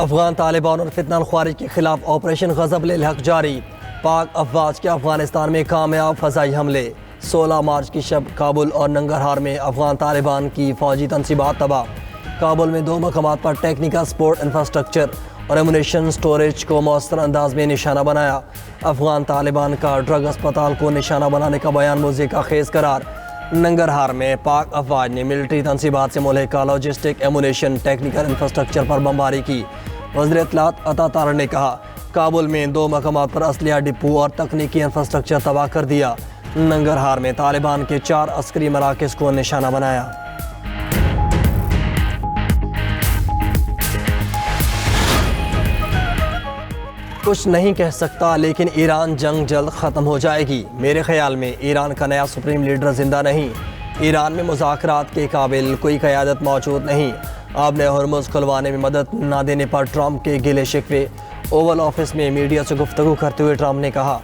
अफगान तालिबान और फितनल ख्वारिज के खिलाफ ऑपरेशन ग़ज़ब-ए-हक़ जारी। पाक अफवाज के अफगानिस्तान में कामयाब फ़ज़ाई हमले। 16 मार्च की शब काबुल और नंगरहार में अफगान तालिबान की फ़ौजी तनसीबात तबाह। काबुल में 2 मकामात पर टेक्निकल सपोर्ट इंफ्रास्ट्रक्चर और एमुनेशन स्टोरेज को मौसर अंदाज में निशाना बनाया। अफगान तालिबान का ड्रग अस्पताल को निशाना बनाने का बयान मुज़े का खेज़ करार। नंगरहार में पाक अफवाज ने मिलिट्री तनसीबात से मुल्हिका लॉजिस्टिक एमुनेशन टेक्निकल इंफ्रास्ट्रक्चर पर बमबारी की। वज़ीर इत्तलात अता तारड़ ने कहा, काबुल में 2 मकामात पर असलिया डिपो और तकनीकी इंफ्रास्ट्रक्चर तबाह कर दिया। नंगरहार में तालिबान के 4 अस्करी मराकज़ को निशाना बनाया। कुछ नहीं कह सकता, लेकिन ईरान जंग जल्द ख़त्म हो जाएगी। मेरे ख्याल में ईरान का नया सुप्रीम लीडर जिंदा नहीं। ईरान में मुज़ाकरात के काबिल कोई क़यादत मौजूद नहीं। आपने हरमुज़ खुलवाने में मदद न देने पर ट्रंप के गिले शिकवे। ओवल ऑफिस में मीडिया से गुफ्तगू करते हुए ट्रंप ने कहा,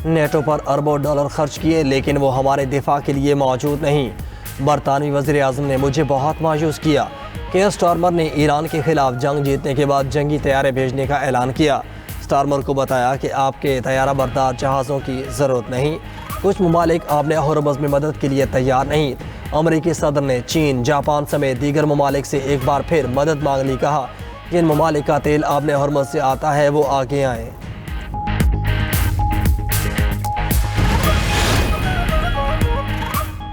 नेटो पर अरबों डॉलर खर्च किए, लेकिन वो हमारे दिफा के लिए मौजूद नहीं। बरतानवी वज़ीर आज़म ने मुझे बहुत मायूस किया। केयर स्टारमर ने ईरान के खिलाफ जंग जीतने के बाद जंगी तैयारे भेजने का ऐलान किया। स्टारमर को बताया कि आपके तैयारा बरदार जहाज़ों की ज़रूरत नहीं। कुछ ममालिक आपने हरमुज़ में मदद के लिए तैयार नहीं। अमरीकी सदर ने चीन, जापान समेत दीगर ममालिक से एक बार फिर मदद मांग ली। कहा, जिन ममालिक का तेल आपने हरमुज़ से आता है वो आगे आएँ।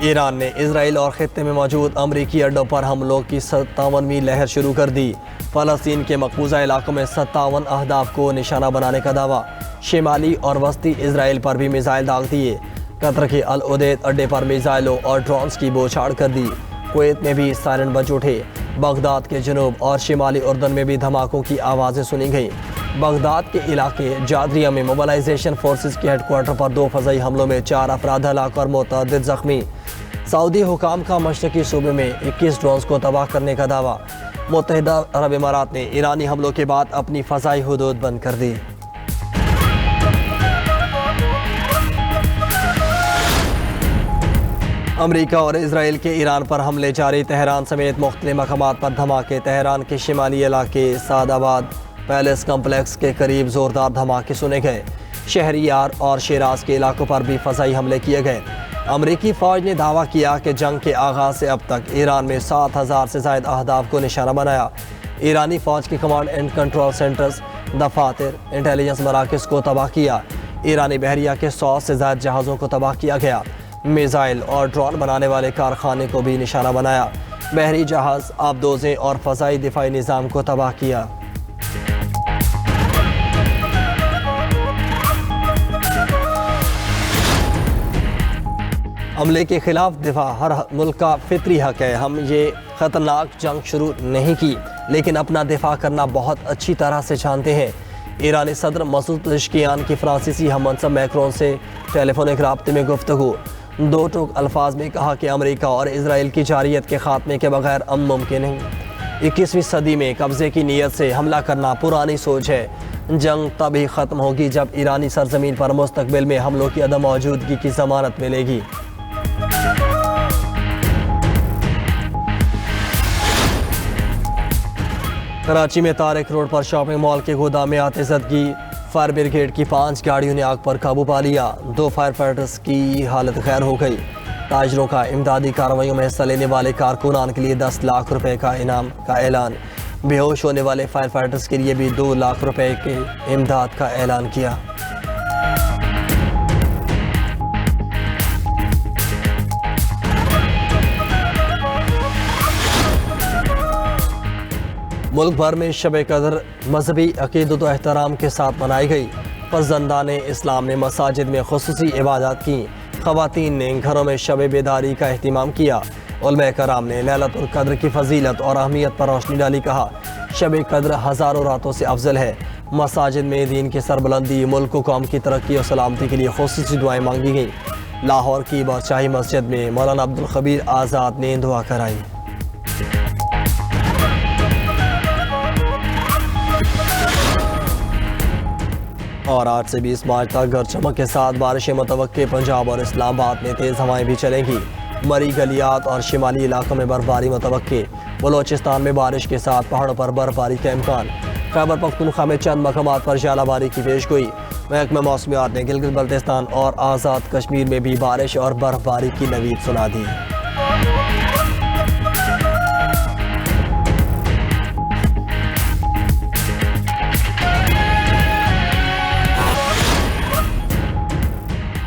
ईरान ने इजराइल और खित्ते में मौजूद अमरीकी अड्डों पर हमलों की 57वीं लहर शुरू कर दी। फ़लस्तीन के मकबूजा इलाकों में 57 अहदाफ को निशाना बनाने का दावा। शिमाली और वस्ती इजराइल पर भी मिसाइल दाग दिए। कतर के अल उदैद अड्डे पर मिसाइलों और ड्रोन्स की बौछार कर दी। कुवैत में भी सायरन बज उठे। बगदाद के जनूब और शिमाली उर्दन में भी धमाकों की आवाज़ें सुनी गईं। बगदाद के इलाके जादरिया में मोबिलाइजेशन फोर्सेस के हेडक्वार्टर पर 2 फ़ज़ाई हमलों में 4 अफराद हलाक और मुतअद्दिद ज़ख्मी। सऊदी हुकाम का मशरक़ी सूबे में 21 ड्रोन्स को तबाह करने का दावा। मुत्तहिदा अरब इमारात ने ईरानी हमलों के बाद अपनी फ़ज़ाई हुदूद बंद कर दी। अमरीका और इजराइल के ईरान पर हमले जारी। तेहरान समेत मुख्तलिफ मकामात पर धमाके। तेहरान के शिमाली इलाके सादाबाद पैलेस कम्प्लेक्स के करीब ज़ोरदार धमाके सुने गए। शहरियार और शिराज के इलाकों पर भी फ़ज़ाई हमले किए गए। अमरीकी फ़ौज ने दावा किया कि जंग के आगाज़ से अब तक ईरान में 7000 से ज़ायद अहदाफ को निशाना बनाया। ईरानी फ़ौज के कमांड एंड कंट्रोल सेंटर्स, दफातर, इंटेलिजेंस मराकज़ को तबाह किया। ईरानी बहरिया के 100 से ज़ायद जहाज़ों को तबाह किया गया। मिसाइल और ड्रोन बनाने वाले कारखाने को भी निशाना बनाया। बहरी जहाज़, आबदोज़ें और फ़ज़ाई दिफाई निज़ाम को तबाह किया। हमले के खिलाफ दिफा हर मुल्क का फितरी हक है। हम ये ख़तरनाक जंग शुरू नहीं की, लेकिन अपना दिफा करना बहुत अच्छी तरह से जानते हैं। ईरानी सदर मसूद पेज़ेश्कियान की फ्रांसीसी हममनसब मैक्रोन से टेलीफोनिक राब्ते में गुफ्तगू। 2 टूक अल्फाज में कहा कि अमरीका और इजराइल की जारियत के खात्मे के बगैर अमन मुमकिन नहीं। 21वीं सदी में कब्ज़े की नीयत से हमला करना पुरानी सोच है। जंग तभी ख़त्म होगी जब ईरानी सरजमीन पर मुस्तकबिल में हमलों की अदम मौजूदगी की ज़मानत मिलेगी। कराची में तारिक रोड पर शॉपिंग मॉल के गोदाम में आतिशबाजी। फायर ब्रिगेड की 5 गाड़ियों ने आग पर काबू पा लिया। 2 फायर फाइटर्स की हालत खैर हो गई। ताजरों का इमदादी कार्रवाइयों में हिस्सा लेने वाले कारकुनान के लिए 10 लाख रुपए का इनाम का ऐलान। बेहोश होने वाले फायर फाइटर्स के लिए भी 2 लाख रुपए के इमदाद का ऐलान किया। मुल्क भर में शब कदर मजहबी अकीदत व एहतराम के साथ मनाई गई। पसंदान इस्लाम ने मसाजिद में खुसूसी इबादत की। ख़वातीन ने घरों में शब बेदारी का एहतमाम किया। उलमा कराम ने लैलतुल क़द्र की फजीलत और अहमियत पर रोशनी डाली। कहा, शब कद्र हज़ारों रातों से अफजल है। मसाजिद में दीन की सरबुलंदी, मुल्क व कौम की तरक्की और सलामती के लिए खुसूसी दुआएं मांगी गई। लाहौर की बादशाही मस्जिद में मौलाना अब्दुल खबीर आज़ाद ने दुआ कराई। और 8 से 20 मार्च तक गरज चमक के साथ बारिशें मुतवक्के। पंजाब और इस्लामाबाद में तेज़ हवाएं भी चलेंगी। मरी गलियात और शिमाली इलाकों में बर्फबारी मुतवक्के। बलोचिस्तान में बारिश के साथ पहाड़ों पर बर्फबारी का इम्कान। खैबर पख्तूनख्वा में चंद मकामात पर ज़ालाबारी की पेशगोई। महकमा मौसमियात ने गिलगित बल्तिस्तान और आज़ाद कश्मीर में भी बारिश और बर्फबारी की नवीद सुना दी।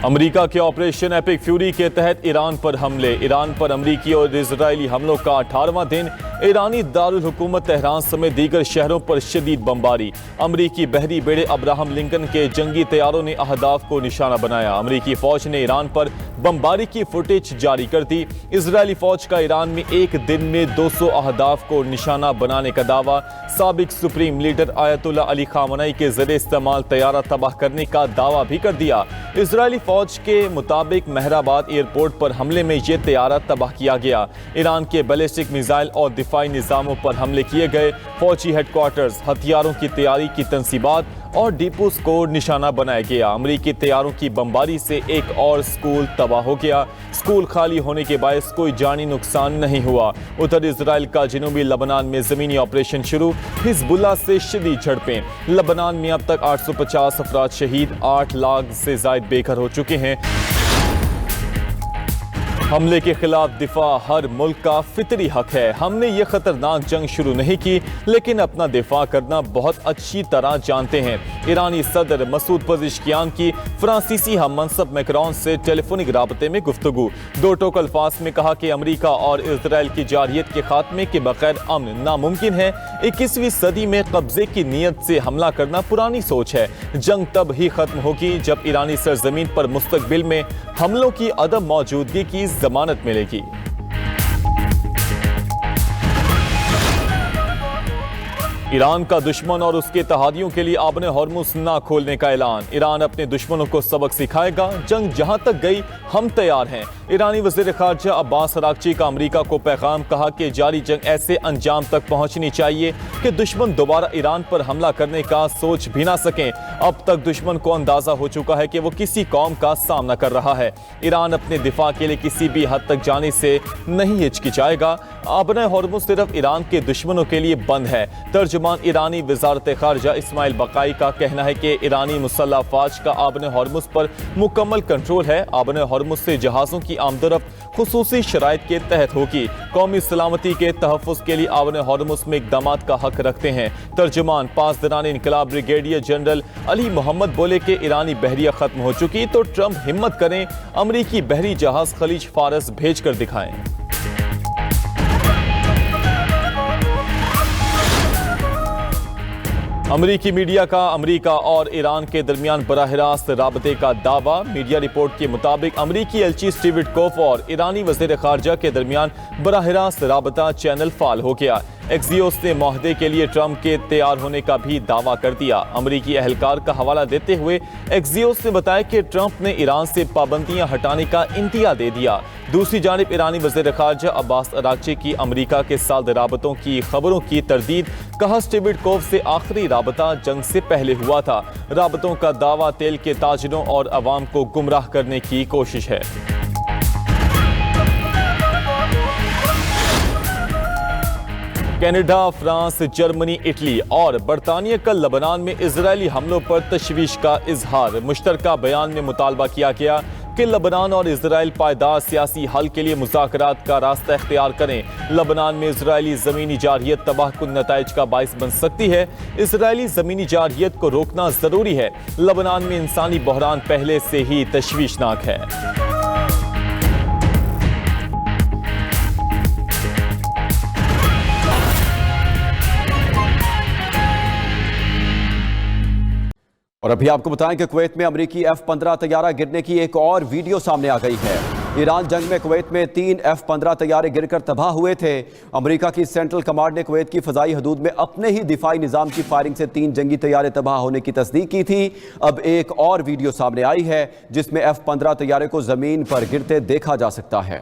अमेरिका के ऑपरेशन एपिक फ्यूरी के तहत ईरान पर हमले। ईरान पर अमेरिकी और इजरायली हमलों का 18वां दिन। ईरानी दारुल हुकूमत तेहरान समेत दीगर शहरों पर शदीद बमबारी। अमेरिकी बहरी बेड़े अब्राहम लिंकन के जंगी तैयारों ने अहदाफ को निशाना बनाया। अमेरिकी फौज ने ईरान पर बमबारी की फुटेज जारी कर दी। इजरायली फौज का ईरान में एक दिन में 200 अहदाफ को निशाना बनाने का दावा। साबिक supreme leader ayatollah Ali Khamenei के जरिए इस्तेमाल तैयारा तबाह करने का दावा भी कर दिया। इजरायली फौज के मुताबिक महराबाद एयरपोर्ट पर हमले में यह तैयारा तबाह किया गया। ईरान के बैलिस्टिक मिसाइल और दिफाई निज़ामों पर हमले किए गए। फौजी हेडक्वार्टर्स, हथियारों की तैयारी की तंसीबात और डिपोस को निशाना बनाया गया। अमेरिकी तैयारों की बमबारी से एक और स्कूल तबाह हो गया। स्कूल खाली होने के बायस कोई जानी नुकसान नहीं हुआ। उधर इजराइल का जनूबी लबनान में ज़मीनी ऑपरेशन शुरू। हिजबुल्लाह से शदीद झड़पें। लबनान में अब तक 850 अफराद शहीद, 8 लाख से ज़ायद बेघर हो चुके हैं। हमले के खिलाफ दिफा हर मुल्क का फितरी हक है। हमने ये खतरनाक जंग शुरू नहीं की, लेकिन अपना दिफा करना बहुत अच्छी तरह जानते हैं। ईरानी सदर मसूद पज़ेश्कियान की फ्रांसीसी हम मनसब मैक्रोन से टेलीफोनिक राबते में गुफ्तगू। दो टोक अल्फाज में कहा कि अमेरिका और इजराइल की जारहियत के खात्मे के बगैर अमन नामुमकिन है। 21वीं सदी में कब्जे की नीयत से हमला करना पुरानी सोच है। जंग तब ही खत्म होगी जब ईरानी सरजमीन पर मुस्तकबिल में हमलों की अदम मौजूदगी की जमानत मिलेगी। ईरान का दुश्मन और उसके इत्तेहादियों के लिए आबने हॉर्मुज़ ना खोलने का ऐलान। ईरान अपने दुश्मनों को सबक सिखाएगा। जंग जहां तक गई हम तैयार हैं। ईरानी वज़ीर ख़ारजा अब्बास अराग़ची का अमेरिका को पैगाम। कहा कि जारी जंग ऐसे अंजाम तक पहुंचनी चाहिए कि दुश्मन दोबारा ईरान पर हमला करने का सोच भी ना सकें। अब तक दुश्मन को अंदाज़ा हो चुका है कि वो किसी कौम का सामना कर रहा है। ईरान अपने दिफा के लिए किसी भी हद तक जाने से नहीं हिचकिचाएगा। आबने हॉर्मुज़ सिर्फ ईरान के दुश्मनों के लिए बंद है। तर्जुमान ईरानी वज़ारत ख़ारजा इस्माइल बकाई का कहना है कि ईरानी मुसल्लह फ़ौज का आबने हॉर्मुज़ पर मुकम्मल कंट्रोल है। आबने हॉर्मुज़ से जहाज़ों की आमदोरफ्त खुसूसी शराइत के तहत होगी। कौमी सलामती के तहफ़्फ़ुज़ के लिए आबने हॉर्मुज़ में इक़दामात का हक रखते हैं। तर्जुमान पासदारान इनकलाब ब्रिगेडियर जनरल अली मोहम्मद बोले कि ईरानी बहरिया ख़त्म हो चुकी तो ट्रंप हिम्मत करें, अमरीकी बहरी जहाज़ खलीज फारस भेज कर दिखाएं। अमरीकी मीडिया का अमरीका और ईरान के दरमियान बराह रास्त राबते का दावा। मीडिया रिपोर्ट के मुताबिक अमरीकी एलची स्टीव विटकोफ और ईरानी वज़ीर ख़ारजा के दरमियान बराह रास्त राबता चैनल फाल हो गया। एक्सियोस ने मुआहदे के लिए ट्रंप के तैयार होने का भी दावा कर दिया। अमरीकी अहलकार का हवाला देते हुए एक्सियोस ने बताया कि ट्रंप ने ईरान से पाबंदियां हटाने का इंतिया दे दिया। दूसरी जानिब ईरानी वज़ीर ख़ारजा अब्बास अराग़ची की अमरीका के साथ राबतों की खबरों की तरदीद। कहा स्टीव विटकोफ से आखिरी राबता जंग से पहले हुआ था। राबतों का दावा तेल के ताजरों और अवाम को गुमराह करने की कोशिश है। कनाडा, फ्रांस, जर्मनी, इटली और बरतानिया का लबनान में इजरायली हमलों पर तशवीश का इजहार। मुश्तरका बयान में मुतालबा किया गया कि लबनान और इजराइल पायदार सियासी हल के लिए मुज़ाकरात का रास्ता इख्तियार करें। लबनान में इजरायली ज़मीनी जारहियत तबाहकुन नताइज का बाइस बन सकती है। इजरायली ज़मीनी जारहियत को रोकना ज़रूरी है। लबनान में इंसानी बहरान पहले से ही तशवीशनाक है। और अभी आपको बताएं कि कुवैत में अमेरिकी F-15 तैयारा गिरने की एक और वीडियो सामने आ गई है। ईरान जंग में कुवैत में 3 F-15 तैयारे गिरकर तबाह हुए थे। अमेरिका की सेंट्रल कमांड ने कुवैत की फ़ज़ाई हदूद में अपने ही दिफाई निज़ाम की फायरिंग से 3 जंगी तैयारे तबाह होने की तस्दीक की थी। अब एक और वीडियो सामने आई है जिसमें F-15 तैयारे को ज़मीन पर गिरते देखा जा सकता है।